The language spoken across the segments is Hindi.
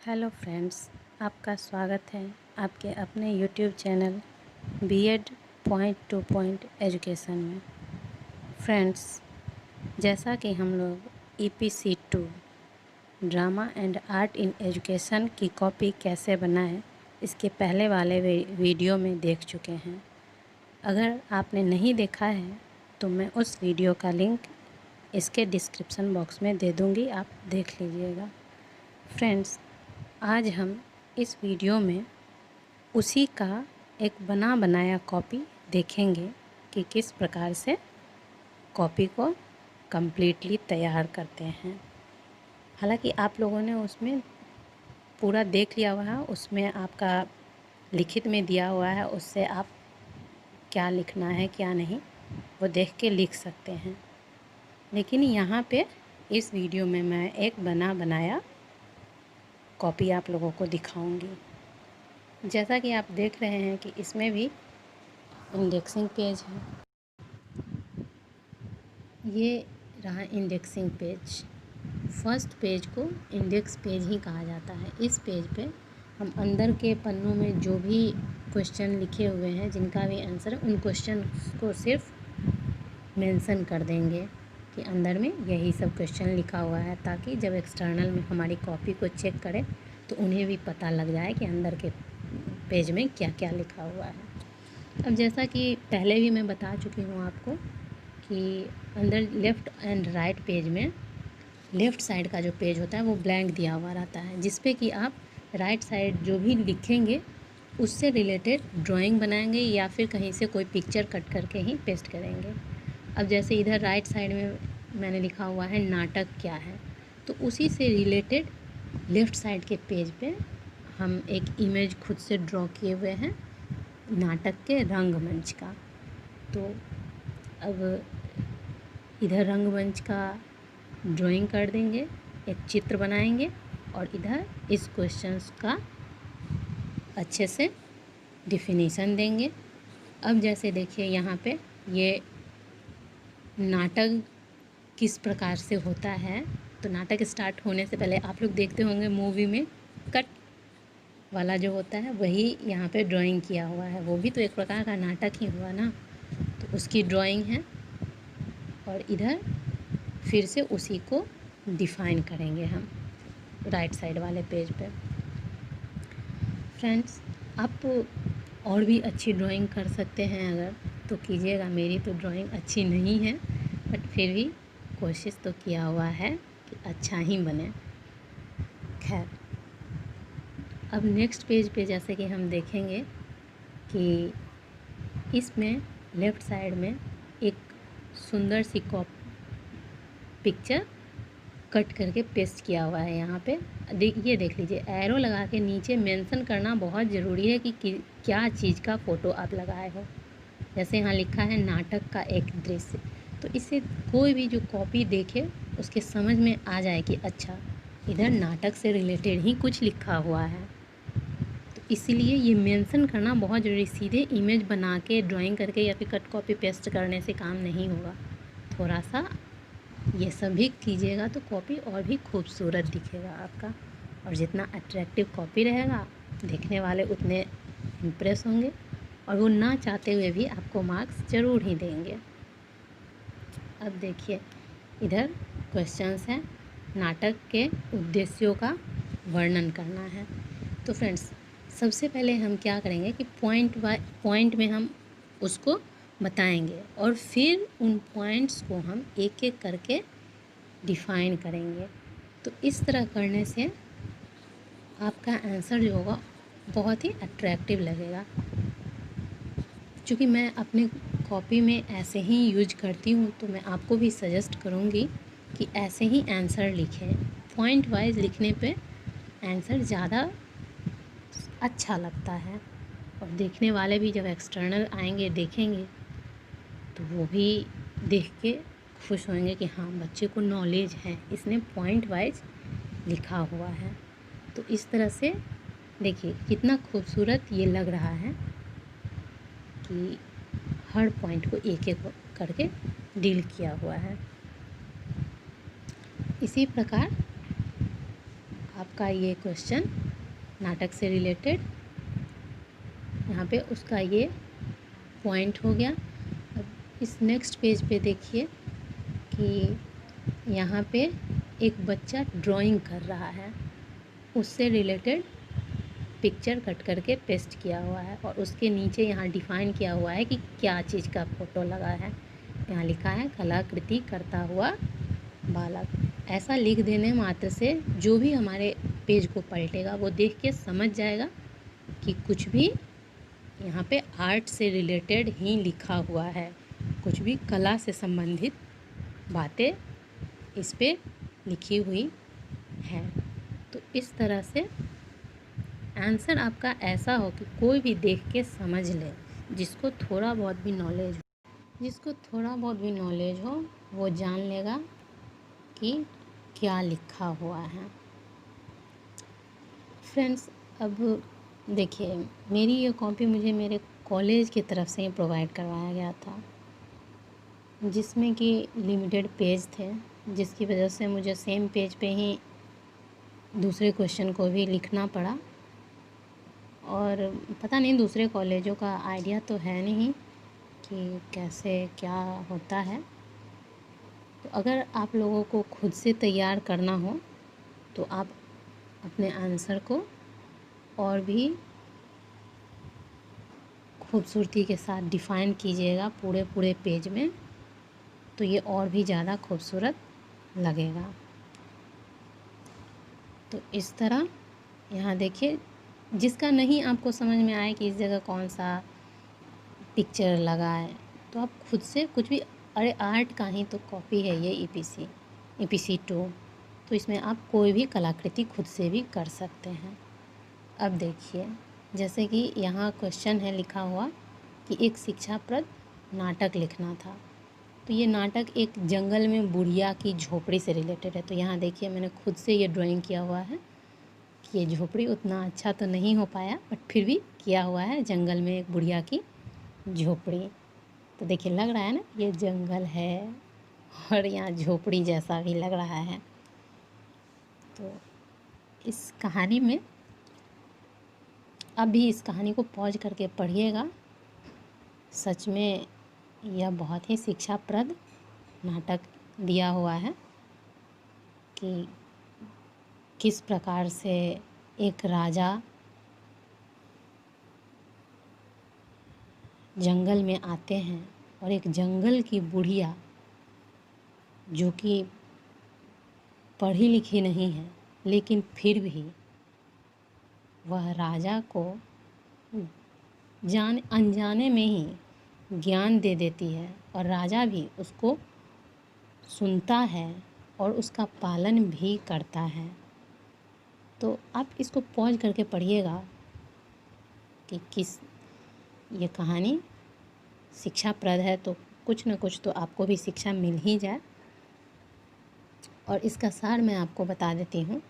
हेलो फ्रेंड्स, आपका स्वागत है आपके अपने YouTube channel BEd point to point education में। फ्रेंड्स, जैसा कि हम लोग EPC 2 drama and art in education की कॉपी कैसे बनाएं इसके पहले वाले वीडियो में देख चुके हैं। अगर आपने नहीं देखा है तो मैं उस वीडियो का लिंक इसके डिस्क्रिप्शन बॉक्स में दे दूँगी, आप देख लीजिएगा। फ्रेंड्स, आज हम इस वीडियो में उसी का एक बना बनाया कॉपी देखेंगे कि किस प्रकार से कॉपी को कम्प्लीटली तैयार करते हैं। हालांकि आप लोगों ने उसमें पूरा देख लिया हुआ है, उसमें आपका लिखित में दिया हुआ है, उससे आप क्या लिखना है क्या नहीं वो देख के लिख सकते हैं। लेकिन यहाँ पे इस वीडियो में मैं एक बना बनाया कॉपी आप लोगों को दिखाऊंगी। जैसा कि आप देख रहे हैं कि इसमें भी इंडेक्सिंग पेज है। ये रहा इंडेक्सिंग पेज। फर्स्ट पेज को इंडेक्स पेज ही कहा जाता है। इस पेज पे हम अंदर के पन्नों में जो भी क्वेश्चन लिखे हुए हैं, जिनका भी आंसर है, उन क्वेश्चन को सिर्फ मेंशन कर देंगे कि अंदर में यही सब क्वेश्चन लिखा हुआ है, ताकि जब एक्सटर्नल में हमारी कॉपी को चेक करें तो उन्हें भी पता लग जाए कि अंदर के पेज में क्या क्या लिखा हुआ है। अब जैसा कि पहले भी मैं बता चुकी हूँ आपको कि अंदर लेफ़्ट एंड राइट पेज में लेफ़्ट साइड का जो पेज होता है वो ब्लैंक दिया हुआ रहता है, जिस पे कि आप राइट साइड जो भी लिखेंगे उससे रिलेटेड ड्राइंग बनाएंगे या फिर कहीं से कोई पिक्चर कट करके ही पेस्ट करेंगे। अब जैसे इधर राइट साइड में मैंने लिखा हुआ है नाटक क्या है, तो उसी से रिलेटेड लेफ़्ट साइड के पेज पे हम एक इमेज खुद से ड्रॉ किए हुए हैं नाटक के रंगमंच का। तो अब इधर रंगमंच का ड्राइंग कर देंगे, एक चित्र बनाएंगे और इधर इस क्वेश्चंस का अच्छे से डिफिनीशन देंगे। अब जैसे देखिए यहाँ पे ये नाटक किस प्रकार से होता है, तो नाटक स्टार्ट होने से पहले आप लोग देखते होंगे मूवी में कट वाला जो होता है वही यहाँ पे ड्राइंग किया हुआ है। वो भी तो एक प्रकार का नाटक ही हुआ ना, तो उसकी ड्राइंग है। और इधर फिर से उसी को डिफ़ाइन करेंगे हम राइट साइड वाले पेज पे। फ्रेंड्स, आप और भी अच्छी ड्राइंग कर सकते हैं अगर तो कीजिएगा। मेरी तो ड्राइंग अच्छी नहीं है, बट फिर भी कोशिश तो किया हुआ है कि अच्छा ही बने। खैर, अब नेक्स्ट पेज पे जैसे कि हम देखेंगे कि इसमें लेफ़्ट साइड में एक सुंदर सी पिक्चर कट करके पेस्ट किया हुआ है। यहाँ पे ये देख लीजिए, एरो लगा के नीचे मेंशन करना बहुत ज़रूरी है कि क्या चीज़ का फ़ोटो आप लगाए हो। जैसे यहाँ लिखा है नाटक का एक दृश्य, तो इससे कोई भी जो कॉपी देखे उसके समझ में आ जाए कि अच्छा इधर नाटक से रिलेटेड ही कुछ लिखा हुआ है। तो इसीलिए ये मेंशन करना बहुत ज़रूरी। सीधे इमेज बना के ड्राइंग करके या फिर कट कॉपी पेस्ट करने से काम नहीं होगा। थोड़ा सा ये सब भी कीजिएगा तो कॉपी और भी खूबसूरत दिखेगा आपका। और जितना अट्रैक्टिव कॉपी रहेगा, देखने वाले उतने इम्प्रेस होंगे और वो ना चाहते हुए भी आपको मार्क्स ज़रूर ही देंगे। अब देखिए, इधर क्वेश्चंस हैं, नाटक के उद्देश्यों का वर्णन करना है। तो फ्रेंड्स, सबसे पहले हम क्या करेंगे कि पॉइंट बाय पॉइंट में हम उसको बताएंगे और फिर उन पॉइंट्स को हम एक एक करके डिफ़ाइन करेंगे। तो इस तरह करने से आपका आंसर जो होगा बहुत ही अट्रैक्टिव लगेगा। क्योंकि मैं अपने कॉपी में ऐसे ही यूज करती हूँ, तो मैं आपको भी सजेस्ट करूँगी कि ऐसे ही आंसर लिखें। पॉइंट वाइज लिखने पे आंसर ज़्यादा अच्छा लगता है और देखने वाले भी जब एक्सटर्नल आएंगे देखेंगे तो वो भी देख के खुश होंगे कि हाँ, बच्चे को नॉलेज है, इसने पॉइंट वाइज लिखा हुआ है। तो इस तरह से देखिए कितना खूबसूरत ये लग रहा है कि हर पॉइंट को एक एक करके डील किया हुआ है। इसी प्रकार आपका ये क्वेश्चन नाटक से रिलेटेड, यहाँ पे उसका ये पॉइंट हो गया। अब इस नेक्स्ट पेज पे देखिए कि यहाँ पे एक बच्चा ड्राइंग कर रहा है, उससे रिलेटेड पिक्चर कट करके पेस्ट किया हुआ है और उसके नीचे यहाँ डिफ़ाइन किया हुआ है कि क्या चीज़ का फ़ोटो लगा है। यहाँ लिखा है कलाकृति करता हुआ बालक। ऐसा लिख देने मात्र से जो भी हमारे पेज को पलटेगा वो देख के समझ जाएगा कि कुछ भी यहाँ पे आर्ट से रिलेटेड ही लिखा हुआ है, कुछ भी कला से संबंधित बातें इस पे लिखी हुई हैं। तो इस तरह से आंसर आपका ऐसा हो कि कोई भी देख के समझ ले, जिसको थोड़ा बहुत भी नॉलेज हो वो जान लेगा कि क्या लिखा हुआ है। फ्रेंड्स, अब देखिए, मेरी ये कॉपी मुझे मेरे कॉलेज की तरफ से ही प्रोवाइड करवाया गया था, जिसमें कि लिमिटेड पेज थे, जिसकी वजह से मुझे सेम पेज पे ही दूसरे क्वेश्चन को भी लिखना पड़ा। और पता नहीं दूसरे कॉलेजों का आइडिया तो है नहीं कि कैसे क्या होता है। तो अगर आप लोगों को खुद से तैयार करना हो तो आप अपने आंसर को और भी खूबसूरती के साथ डिफ़ाइन कीजिएगा पूरे पेज में, तो ये और भी ज़्यादा खूबसूरत लगेगा। तो इस तरह यहाँ देखिए, जिसका नहीं आपको समझ में आए कि इस जगह कौन सा पिक्चर लगा है, तो आप खुद से कुछ भी, अरे आर्ट का ही तो कॉपी है ये EPC 2, तो इसमें आप कोई भी कलाकृति खुद से भी कर सकते हैं। अब देखिए, जैसे कि यहाँ क्वेश्चन है लिखा हुआ कि एक शिक्षाप्रद नाटक लिखना था। तो ये नाटक एक जंगल में बुढ़िया की झोपड़ी से रिलेटेड है। तो यहाँ देखिए, मैंने खुद से ये ड्राइंग किया हुआ है कि ये झोपड़ी उतना अच्छा तो नहीं हो पाया, बट फिर भी किया हुआ है, जंगल में एक बुढ़िया की झोपड़ी। तो देखिए, लग रहा है ना ये जंगल है और यहाँ झोपड़ी जैसा भी लग रहा है। तो इस कहानी में अभी इस कहानी को पॉज करके पढ़िएगा। सच में यह बहुत ही शिक्षाप्रद नाटक दिया हुआ है कि किस प्रकार से एक राजा जंगल में आते हैं और एक जंगल की बुढ़िया जो कि पढ़ी लिखी नहीं है, लेकिन फिर भी वह राजा को अनजाने में ही ज्ञान दे देती है और राजा भी उसको सुनता है और उसका पालन भी करता है। तो आप इसको पॉज करके पढ़िएगा कि किस ये कहानी शिक्षाप्रद है, तो कुछ न कुछ तो आपको भी शिक्षा मिल ही जाए। और इसका सार मैं आपको बता देती हूँ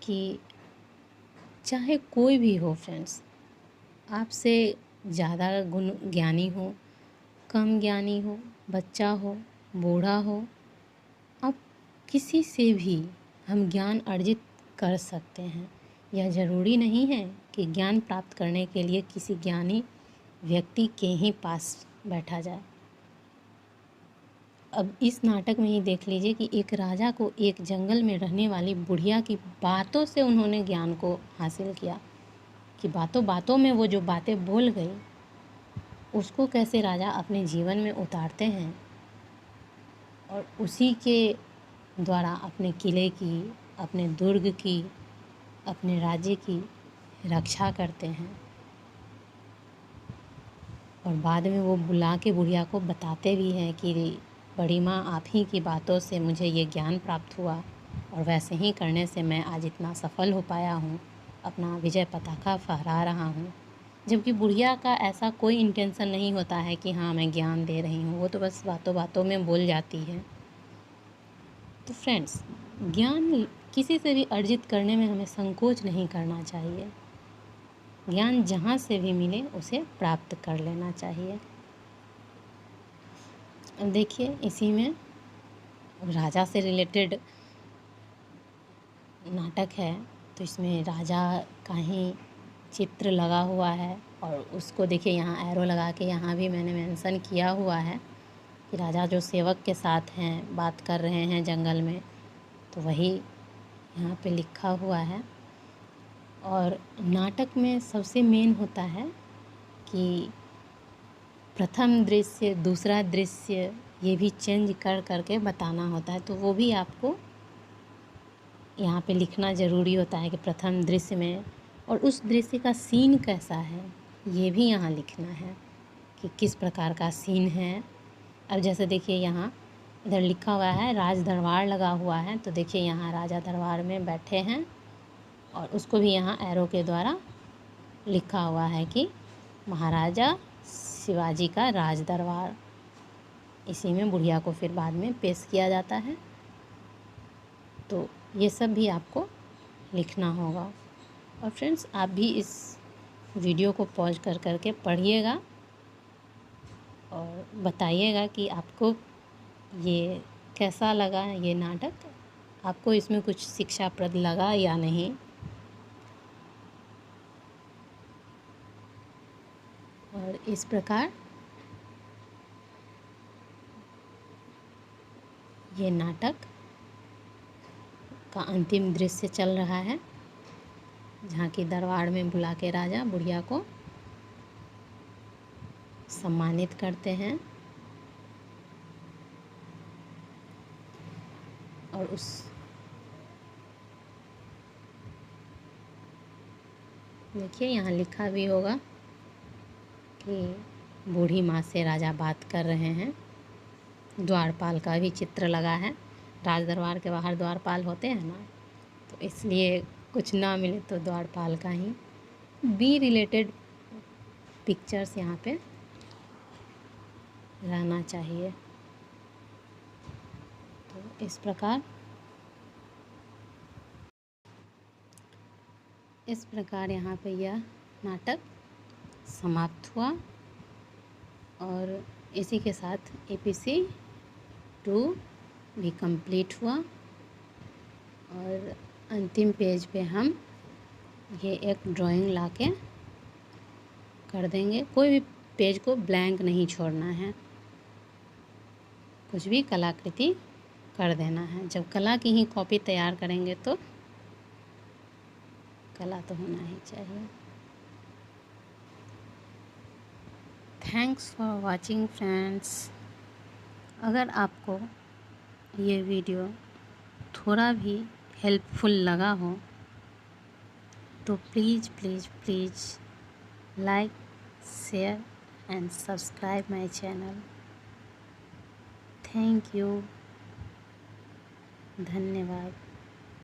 कि चाहे कोई भी हो फ्रेंड्स, आपसे ज़्यादा गुण ज्ञानी हो, कम ज्ञानी हो, बच्चा हो, बूढ़ा हो, अब किसी से भी हम ज्ञान अर्जित कर सकते हैं। यह ज़रूरी नहीं है कि ज्ञान प्राप्त करने के लिए किसी ज्ञानी व्यक्ति के ही पास बैठा जाए। अब इस नाटक में ही देख लीजिए कि एक राजा को एक जंगल में रहने वाली बुढ़िया की बातों से उन्होंने ज्ञान को हासिल किया, कि बातों बातों में वो जो बातें बोल गई उसको कैसे राजा अपने जीवन में उतारते हैं और उसी के द्वारा अपने किले की, अपने दुर्ग की, अपने राज्य की रक्षा करते हैं। और बाद में वो बुला के बुढ़िया को बताते भी हैं कि बड़ी माँ, आप ही की बातों से मुझे ये ज्ञान प्राप्त हुआ और वैसे ही करने से मैं आज इतना सफल हो पाया हूँ, अपना विजय पताका फहरा रहा हूँ। जबकि बुढ़िया का ऐसा कोई इंटेंशन नहीं होता है कि हाँ मैं ज्ञान दे रही हूँ, वो तो बस बातों बातों में बोल जाती है। तो फ्रेंड्स, ज्ञान किसी से भी अर्जित करने में हमें संकोच नहीं करना चाहिए। ज्ञान जहाँ से भी मिले उसे प्राप्त कर लेना चाहिए। अब देखिए, इसी में राजा से रिलेटेड नाटक है, तो इसमें राजा का ही चित्र लगा हुआ है। और उसको देखिए यहाँ एरो लगा के यहाँ भी मैंने मेंशन किया हुआ है कि राजा जो सेवक के साथ हैं, बात कर रहे हैं जंगल में, तो वही यहाँ पे लिखा हुआ है। और नाटक में सबसे मेन होता है कि प्रथम दृश्य, दूसरा दृश्य, ये भी चेंज कर करके बताना होता है। तो वो भी आपको यहाँ पे लिखना ज़रूरी होता है कि प्रथम दृश्य में, और उस दृश्य का सीन कैसा है ये भी यहाँ लिखना है कि किस प्रकार का सीन है। अब जैसे देखिए यहाँ इधर लिखा हुआ है राज दरबार लगा हुआ है, तो देखिए यहाँ राजा दरबार में बैठे हैं और उसको भी यहाँ एरो के द्वारा लिखा हुआ है कि महाराजा शिवाजी का राज दरबार। इसी में बुढ़िया को फिर बाद में पेश किया जाता है। तो ये सब भी आपको लिखना होगा। और फ्रेंड्स, आप भी इस वीडियो को पॉज कर करके पढ़िएगा और बताइएगा कि आपको ये कैसा लगा, ये नाटक आपको इसमें कुछ शिक्षाप्रद लगा या नहीं। और इस प्रकार ये नाटक का अंतिम दृश्य चल रहा है, जहाँ की दरबार में बुला के राजा बुढ़िया को सम्मानित करते हैं। और उस देखिए यहाँ लिखा भी होगा कि बूढ़ी माँ से राजा बात कर रहे हैं। द्वारपाल का भी चित्र लगा है। राज दरबार के बाहर द्वारपाल होते हैं ना, तो इसलिए कुछ ना मिले तो द्वारपाल का ही बी रिलेटेड पिक्चर्स यहाँ पे रहना चाहिए। तो इस प्रकार यहाँ पे यह नाटक समाप्त हुआ। और इसी के साथ APC 2 भी कंप्लीट हुआ। और अंतिम पेज पे हम ये एक ड्राइंग लाके कर देंगे। कोई भी पेज को ब्लैंक नहीं छोड़ना है, कुछ भी कलाकृति कर देना है। जब कला की ही कॉपी तैयार करेंगे तो कला तो होना ही चाहिए। Thanks for watching friends. अगर आपको ये वीडियो थोड़ा भी हेल्पफुल लगा हो तो please please please like, share and subscribe my channel. Thank you, धन्यवाद।